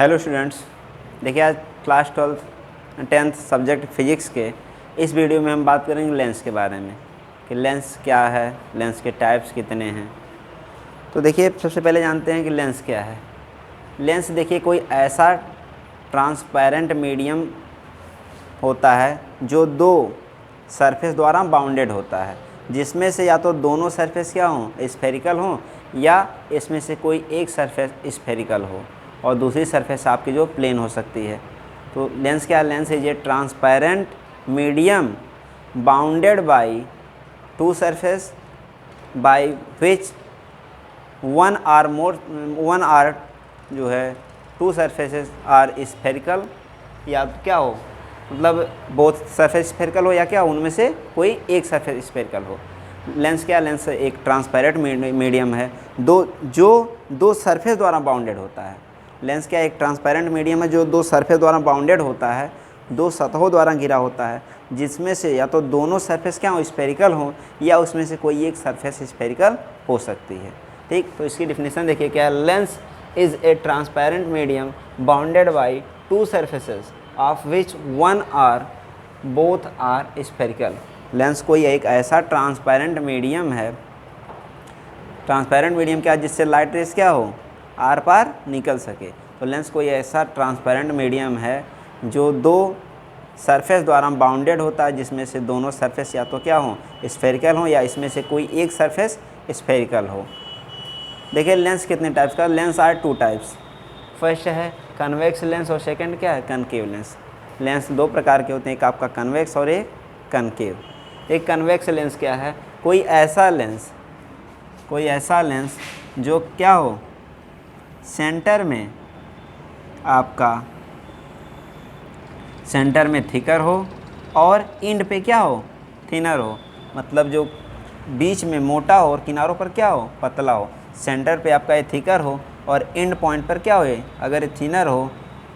Hello students, देखिए आज class 10th subject physics के इस वीडियो में हम बात करेंगे लेंस के बारे में कि लेंस क्या है, लेंस के टाइप्स कितने हैं। तो देखिए सबसे पहले जानते हैं कि लेंस क्या है। लेंस देखिए कोई ऐसा ट्रांसपेरेंट मीडियम होता है जो दो सरफेस द्वारा बाउंडेड होता है, जिसमें से या तो दोनों सरफेस क्या हों, स्फेरिकल हों, या इसमें से कोई एक सरफेस स्फेरिकल हो और दूसरी सरफेस आपकी जो प्लेन हो सकती है। तो लेंस क्या है? Lens is a transparent medium bounded by two surface by which one or जो है टू सरफेसेस आर स्फेरिकल, या क्या हो मतलब बोथ सरफेस स्फेरिकल हो या क्या उनमें से कोई एक सरफेस स्फेरिकल हो। लेंस क्या? लेंस एक ट्रांसपेरेंट मीडियम है जो दो सरफेस द्वारा बाउंडेड होता है। लेंस क्या एक ट्रांसपेरेंट मीडियम है जो दो सरफेस द्वारा बाउंडेड होता है, दो सतहों द्वारा घिरा होता है, जिसमें से या तो दोनों सरफेस क्या हो, स्फेरिकल हो, या उसमें से कोई एक सरफेस स्फेरिकल हो सकती है। ठीक, तो इसकी डिफिनेशन देखिए क्या है। Lens is a transparent medium bounded by two surfaces of which one or both are spherical. Lens कोई एक ऐसा ट्रांसपेरेंट मीडियम है, ट्रांसपेरेंट मीडियम क्या, जिससे लाइट रेस क्या हो, आर पार निकल सके। तो लेंस कोई ऐसा ट्रांसपेरेंट मीडियम है जो दो सरफेस द्वारा बाउंडेड होता है, जिसमें से दोनों सरफेस या तो क्या हो, स्फेरिकल हो, या इसमें से कोई एक सरफेस स्फेरिकल हो। देखिए लेंस कितने टाइप्स का, lens are two types. First है कन्वेक्स लेंस और सेकंड क्या है, कनकेव लेंस। लेंस दो प्रकार के होते हैं, एक आपका कन्वेक्स और एक कनकेव। एक कन्वेक्स लेंस क्या है, कोई ऐसा लेंस जो क्या हो, सेंटर में आपका सेंटर में थिकर हो और एंड पे क्या हो, थिनर हो। मतलब जो बीच में मोटा हो और किनारों पर क्या हो, पतला हो। सेंटर पे आपका ये थिकर हो और एंड पॉइंट पर क्या हो, अगर थिनर हो,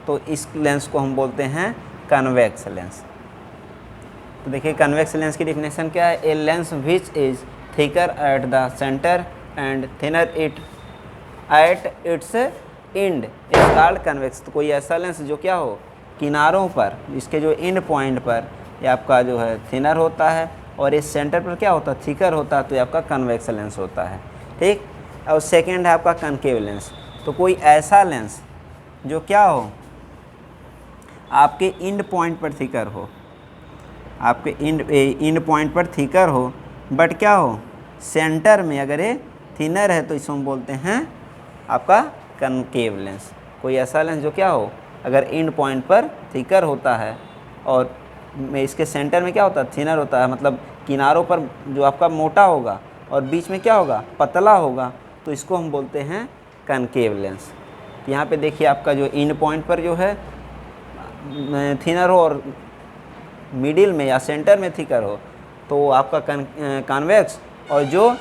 तो इस लेंस को हम बोलते हैं कन्वेक्स लेंस। तो देखिए कन्वेक्स लेंस की डिफिनेशन क्या है, a lens which is thicker at the centre and thinner at its and is called convex. तो कोई ऐसा लेंस जो क्या हो, किनारों पर, इसके जो एंड पॉइंट पर ये आपका जो है थिनर होता है और इस सेंटर पर क्या होता है, थिकर होता है, तो ये आपका कन्वेक्स लेंस होता है। ठीक, और सेकेंड है आपका कनकेव लेंस। तो कोई ऐसा लेंस जो क्या हो, आपके एंड पॉइंट पर थिकर हो, आपके एंड पॉइंट पर थिकर हो, बट क्या हो, सेंटर में अगर ये थिनर है, तो इसको हम बोलते हैं आपका कनकेव लेंस। कोई ऐसा लेंस जो क्या हो, अगर एंड पॉइंट पर थिकर होता है और इसके सेंटर में क्या होता है, थिनर होता है, मतलब किनारों पर जो आपका मोटा होगा और बीच में क्या होगा, पतला होगा, तो इसको हम बोलते हैं कनकेव लेंस। यहाँ पे देखिए आपका जो एंड पॉइंट पर जो है थिनर हो और मिडिल में या सेंटर में थिकर हो, तो आपका कन्वेक्स, और जो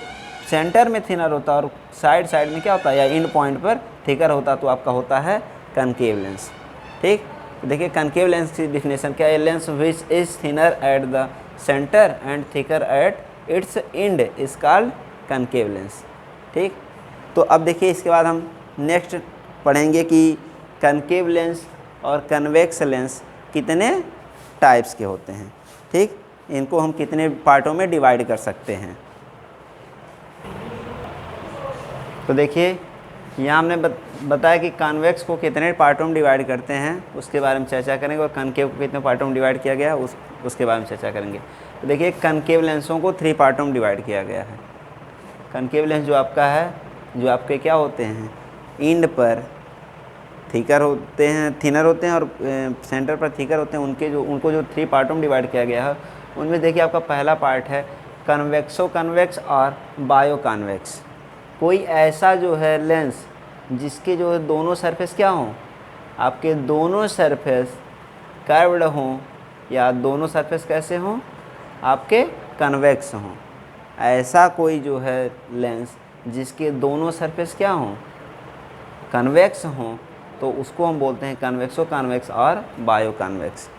सेंटर में थिनर होता है और साइड में क्या होता है, या एंड पॉइंट पर थिकर होता, तो आपका होता है कनकेव लेंस। ठीक, तो देखिए कनकेव लेंस की डिफिनेशन क्या है, lens which is thinner at the centre and thicker at its and is called concave lens. ठीक, तो अब देखिए इसके बाद हम नेक्स्ट पढ़ेंगे कि कनकेव लेंस और कन्वेक्स लेंस कितने टाइप्स के होते हैं। ठीक, इनको हम कितने पार्टों में डिवाइड कर सकते हैं। तो देखिए यहाँ हमने बताया कि कन्वेक्स को कितने पार्टों में डिवाइड करते हैं, उसके बारे में चर्चा करेंगे, और कनकेव को कितने पार्टों में डिवाइड किया गया है उसके बारे में चर्चा करेंगे। तो देखिए कनकेव लेंसों को 3 पार्टों में डिवाइड किया गया है। कनकेव लेंस जो आपका है, जो आपके क्या होते हैं, एंड पर थिकर होते हैं, थिनर होते हैं, और सेंटर पर थिकर होते हैं, उनको जो 3 पार्टों में डिवाइड किया गया है, उनमें देखिए आपका पहला पार्ट है कन्वेक्सो कन्वेक्स और बायो कन्वेक्स। कोई ऐसा जो है लेंस जिसके जो है दोनों सरफेस क्या हों, आपके दोनों सरफेस कर्व्ड हों, या दोनों सरफेस कैसे हों, आपके कन्वेक्स हों। ऐसा कोई जो है लेंस जिसके दोनों सरफेस क्या हों, कन्वेक्स हों, तो उसको हम बोलते हैं कन्वेक्सो कन्वेक्स और बायो कन्वेक्स।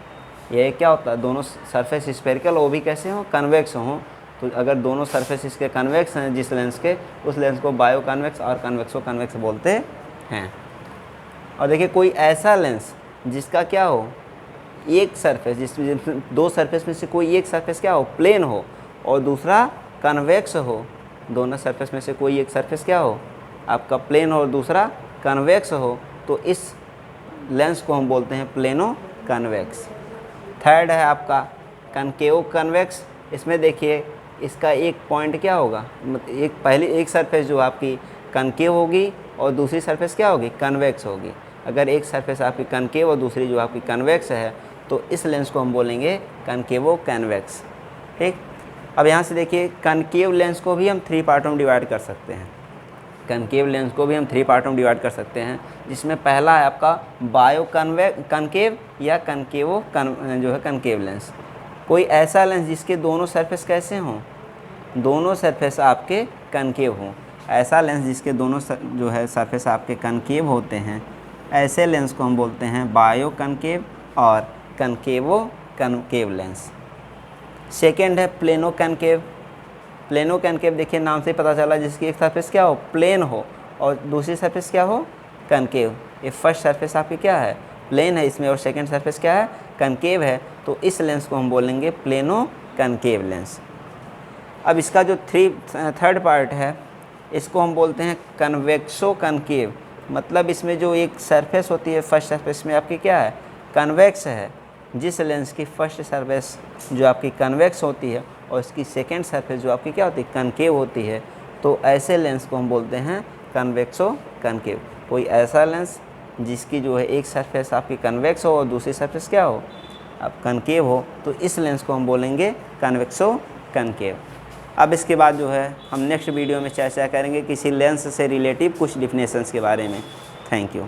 ये क्या होता है, दोनों सरफेस स्फेरिकल, वो भी कैसे हों, कन्वेक्स हों। तो अगर दोनों सरफेस इसके कन्वेक्स हैं जिस लेंस के, उस लेंस को बायो कन्वेक्स और कन्वेक्सो कन्वेक्स बोलते हैं। और देखिए कोई ऐसा लेंस जिसका क्या हो, एक सरफेस, जिसमें दो सरफेस में से कोई एक सरफेस क्या हो, प्लेन हो, और दूसरा कन्वेक्स हो। दोनों सरफेस में से कोई एक सरफेस क्या हो, आपका प्लेन हो और दूसरा कन्वेक्स हो, तो इस लेंस को हम बोलते हैं प्लेनो कन्वेक्स। थर्ड है आपका कनकेव कन्वेक्स। इसमें देखिए इसका एक पॉइंट क्या होगा, एक पहली एक सरफेस जो आपकी कनकेव होगी और दूसरी सरफेस क्या होगी, कन्वेक्स होगी। अगर एक सरफेस आपकी कनकेव और दूसरी जो आपकी कन्वेक्स है, तो इस लेंस को हम बोलेंगे कनकेवो कन्वेक्स। ठीक। अब यहाँ से देखिए कनकेव लेंस को भी हम 3 पार्टों में डिवाइड कर सकते हैं। कनकेव लेंस को भी हम 3 पार्टों में डिवाइड कर सकते हैं, जिसमें पहला है आपका बायो कनकेव या कनकेवो जो है कनकेव लेंस। कोई ऐसा लेंस जिसके दोनों सरफेस कैसे हों, दोनों सरफेस आपके कनकेव हों। ऐसा लेंस जिसके दोनों जो है सरफेस आपके कनकेव होते हैं, ऐसे लेंस को हम बोलते हैं बायो कनकेव और कनकेवो कनकेव लेंस। सेकेंड है प्लेनो कनकेव। प्लेनो कनकेव देखिए नाम से पता चला, जिसकी एक सरफेस क्या हो, प्लेन हो, और दूसरी सरफेस क्या हो, कनकेव। ये फर्स्ट सरफेस आपकी क्या है, प्लेन है इसमें, और सेकंड सरफेस क्या है, कनकेव है, तो इस लेंस को हम बोलेंगे प्लेनो कनकेव लेंस। अब इसका जो थर्ड पार्ट है, इसको हम बोलते हैं कन्वेक्सो कनकेव। मतलब इसमें जो एक सरफेस होती है, फर्स्ट सरफेस में आपकी क्या है, कन्वेक्स है। जिस लेंस की फर्स्ट सरफेस जो आपकी कन्वेक्स होती है और इसकी सेकेंड सरफेस जो आपकी क्या होती है, कनकेव होती है, तो ऐसे लेंस को हम बोलते हैं कन्वेक्सो कनकेव। कोई ऐसा लेंस जिसकी जो है एक सरफेस आपकी कन्वेक्स हो और दूसरी सरफेस क्या हो, अब कनकेव हो, तो इस लेंस को हम बोलेंगे कन्वेक्सो कनकेव। अब इसके बाद जो है हम नेक्स्ट वीडियो में चर्चा करेंगे किसी लेंस से रिलेटिव कुछ डिफिनेशंस के बारे में। Thank you.